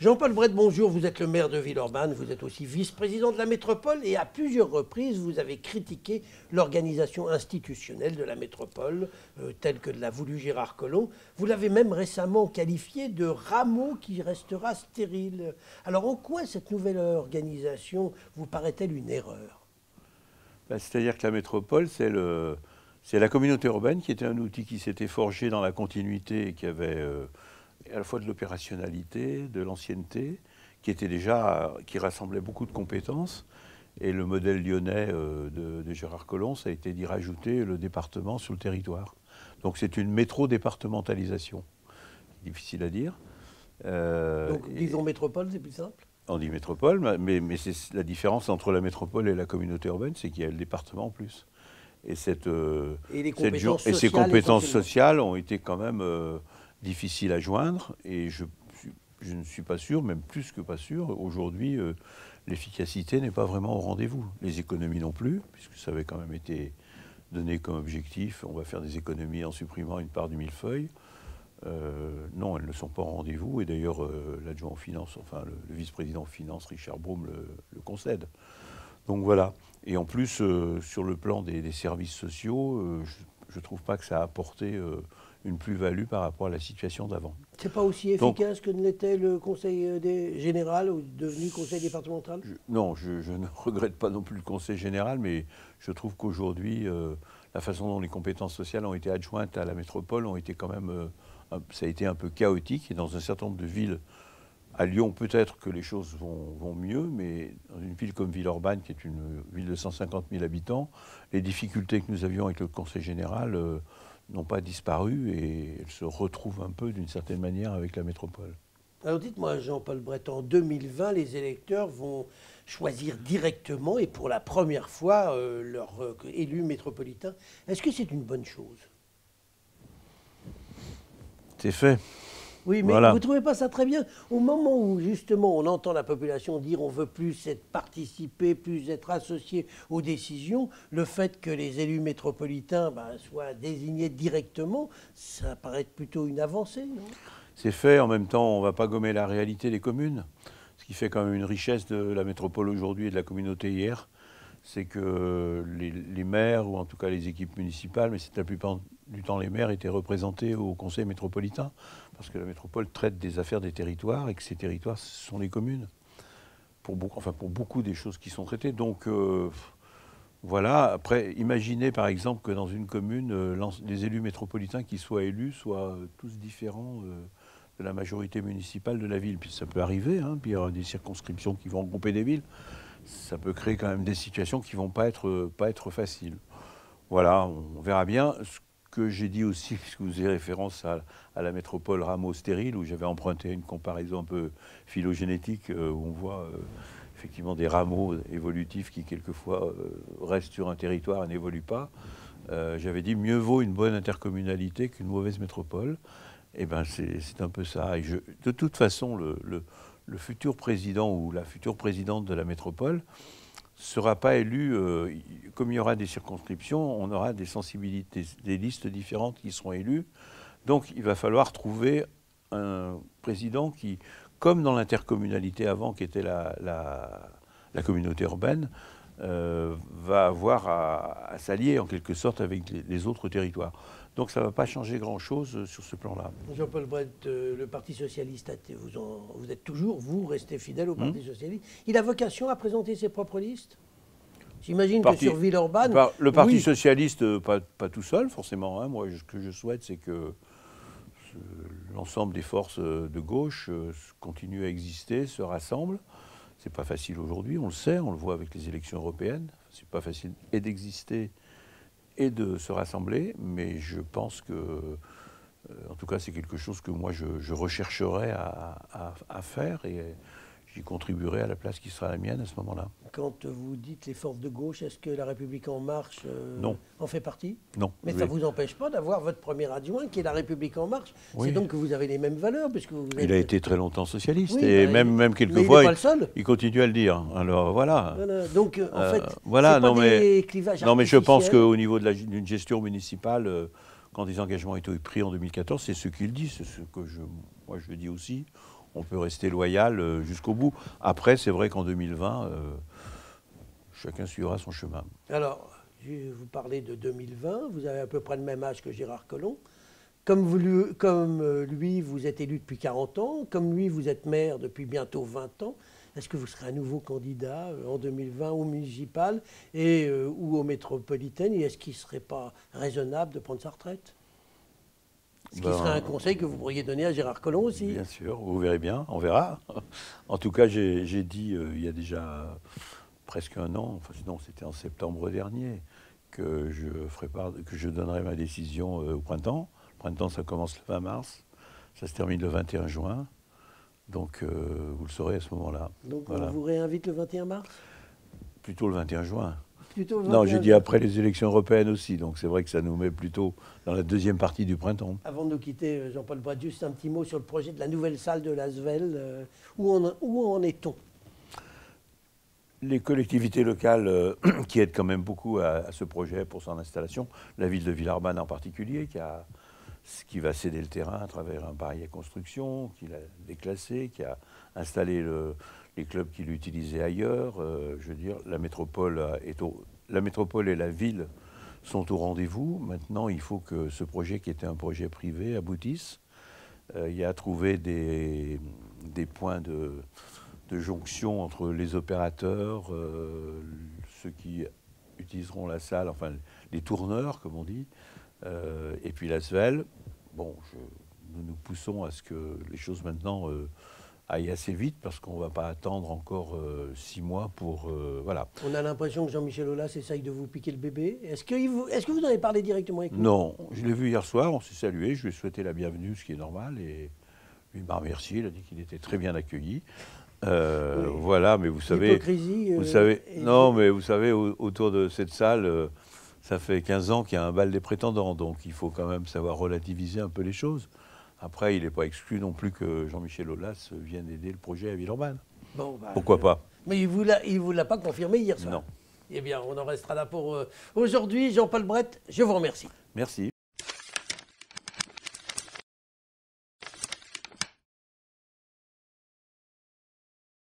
Jean-Paul Bret, bonjour, vous êtes le maire de Villeurbanne, vous êtes aussi vice-président de la métropole et à plusieurs reprises vous avez critiqué l'organisation institutionnelle de la métropole telle que l'a voulu Gérard Collomb. Vous l'avez même récemment qualifié de rameau qui restera stérile. Alors en quoi cette nouvelle organisation vous paraît-elle une erreur? C'est-à-dire que la métropole, c'est la communauté urbaine qui était un outil qui s'était forgé dans la continuité et qui avait à la fois de l'opérationnalité, de l'ancienneté, qui rassemblait beaucoup de compétences. Et le modèle lyonnais de Gérard Collomb, ça a été d'y rajouter le département sur le territoire. Donc c'est une métro-départementalisation. Difficile à dire. Donc disons métropole, c'est plus simple? On dit métropole, mais c'est la différence entre la métropole et la communauté urbaine, c'est qu'il y a le département en plus. Et ces compétences sociales ont été quand même difficiles à joindre. Et je ne suis pas sûr, même plus que pas sûr, aujourd'hui, l'efficacité n'est pas vraiment au rendez-vous. Les économies non plus, puisque ça avait quand même été donné comme objectif. On va faire des économies en supprimant une part du millefeuille. Non, elles ne sont pas au rendez-vous. Et d'ailleurs, l'adjoint aux finances, enfin le vice-président aux finances, Richard Brome, le concède. Donc voilà. Et en plus, sur le plan des services sociaux, je ne trouve pas que ça a apporté une plus-value par rapport à la situation d'avant. C'est pas aussi efficace que ne l'était le conseil général ou devenu conseil départemental? Non, je ne regrette pas non plus le conseil général, mais je trouve qu'aujourd'hui, la façon dont les compétences sociales ont été adjointes à la métropole ont été quand même... ça a été un peu chaotique. Et dans un certain nombre de villes, à Lyon, peut-être que les choses vont mieux, mais dans une ville comme Villeurbanne, qui est une ville de 150 000 habitants, les difficultés que nous avions avec le conseil général n'ont pas disparu et elles se retrouvent un peu d'une certaine manière avec la métropole. Alors dites-moi, Jean-Paul Bret, en 2020, les électeurs vont choisir directement et pour la première fois leur élu métropolitain. Est-ce que c'est une bonne chose? C'est fait. Oui, mais voilà. Vous ne trouvez pas ça très bien? Au moment où, justement, on entend la population dire on veut plus participer, plus être associé aux décisions, le fait que les élus métropolitains soient désignés directement, ça paraît plutôt une avancée, non? C'est fait. En même temps, on ne va pas gommer la réalité des communes. Ce qui fait quand même une richesse de la métropole aujourd'hui et de la communauté hier, c'est que les maires, ou en tout cas les équipes municipales, mais c'est la plupart du temps les maires, étaient représentés au conseil métropolitain, parce que la métropole traite des affaires des territoires, et que ces territoires, ce sont les communes, pour beaucoup des choses qui sont traitées. Donc voilà, après, imaginez par exemple que dans une commune, les élus métropolitains qui soient élus soient tous différents de la majorité municipale de la ville. Puis ça peut arriver, hein, puis il y aura des circonscriptions qui vont regrouper des villes. Ça peut créer quand même des situations qui ne vont pas être faciles. Voilà, on verra bien. Ce que j'ai dit aussi, puisque vous avez référence à la métropole rameau stérile, où j'avais emprunté une comparaison un peu phylogénétique, où on voit effectivement des rameaux évolutifs qui quelquefois restent sur un territoire et n'évoluent pas. J'avais dit mieux vaut une bonne intercommunalité qu'une mauvaise métropole. Eh bien, c'est un peu ça. Et de toute façon, le futur président ou la future présidente de la métropole ne sera pas élu, comme il y aura des circonscriptions, on aura des sensibilités, des listes différentes qui seront élues. Donc il va falloir trouver un président qui, comme dans l'intercommunalité avant, qui était la communauté urbaine, va avoir à s'allier en quelque sorte avec les autres territoires. Donc ça ne va pas changer grand-chose sur ce plan-là. Jean-Paul Bret, le Parti Socialiste, vous êtes toujours, vous restez fidèle au Parti Socialiste. Il a vocation à présenter ses propres listes? J'imagine que sur Villeurbanne... Le Parti Socialiste, pas tout seul forcément. Hein. Moi, ce que je souhaite, c'est que l'ensemble des forces de gauche continuent à exister, se rassemblent. C'est pas facile aujourd'hui, on le sait, on le voit avec les élections européennes. C'est pas facile et d'exister et de se rassembler, mais je pense que, en tout cas, c'est quelque chose que moi je rechercherai à faire et j'y contribuerai à la place qui sera la mienne à ce moment-là. Quand vous dites les forces de gauche, est-ce que La République En Marche en fait partie? Non. Mais ça ne vous empêche pas d'avoir votre premier adjoint qui est La République En Marche. Oui. C'est donc que vous avez les mêmes valeurs puisque vous êtes... Il a été très longtemps socialiste oui, et même quelquefois, il continue à le dire. Alors voilà. Donc en fait, voilà, des clivages non mais je pense qu'au niveau d'une gestion municipale, quand des engagements ont été pris en 2014, c'est ce qu'il dit, c'est ce que moi je dis aussi. on peut rester loyal jusqu'au bout. Après, c'est vrai qu'en 2020, chacun suivra son chemin. Alors, vous parlez de 2020, vous avez à peu près le même âge que Gérard Collomb. Comme lui, vous êtes élu depuis 40 ans, comme lui, vous êtes maire depuis bientôt 20 ans. Est-ce que vous serez à nouveau candidat en 2020 au municipal ou aux métropolitaines? Et est-ce qu'il ne serait pas raisonnable de prendre sa retraite? Ce qui serait un conseil que vous pourriez donner à Gérard Collomb aussi. Bien sûr, vous verrez bien, on verra. En tout cas, j'ai dit il y a déjà presque un an, enfin sinon c'était en septembre dernier, que je donnerai ma décision au printemps. Le printemps, ça commence le 20 mars, ça se termine le 21 juin. Donc vous le saurez à ce moment-là. Donc voilà. on vous réinvite le 21 mars? Plutôt le 21 juin. Plutôt le 21 non, j'ai dit après les élections européennes aussi, donc c'est vrai que ça nous met plutôt dans la deuxième partie du printemps. Avant de nous quitter, Jean-Paul Brett, juste un petit mot sur le projet de la nouvelle salle de l'Asvel. Où en est-on? Les collectivités locales qui aident quand même beaucoup à ce projet pour son installation, la ville de Villeurbanne en particulier, qui va céder le terrain à travers un bail à construction, qui l'a déclassé, qui a installé les clubs qui l'utilisaient ailleurs. Je veux dire, la métropole et la ville sont au rendez-vous. Maintenant, il faut que ce projet, qui était un projet privé, aboutisse. Il y a à trouver des points de jonction entre les opérateurs, ceux qui utiliseront la salle, enfin les tourneurs, comme on dit, et puis l'Asvel. Bon, nous poussons à ce que les choses maintenant aillent assez vite, parce qu'on ne va pas attendre encore 6 mois pour... voilà. On a l'impression que Jean-Michel Aulas essaye de vous piquer le bébé. Est-ce que vous en avez parlé directement avec lui? Non, je l'ai vu hier soir, on s'est salué, je lui ai souhaité la bienvenue, ce qui est normal, et lui m'a remercié, il a dit qu'il était très bien accueilli. Oui. Voilà, mais vous savez, non, mais vous savez, autour de cette salle, ça fait 15 ans qu'il y a un bal des prétendants, donc il faut quand même savoir relativiser un peu les choses. Après, il n'est pas exclu non plus que Jean-Michel Aulas vienne aider le projet à Villeurbanne. Bon, pourquoi pas? Mais il ne vous l'a pas confirmé hier soir. Non. Eh bien, on en restera là pour aujourd'hui. Jean-Paul Brett, je vous remercie. Merci.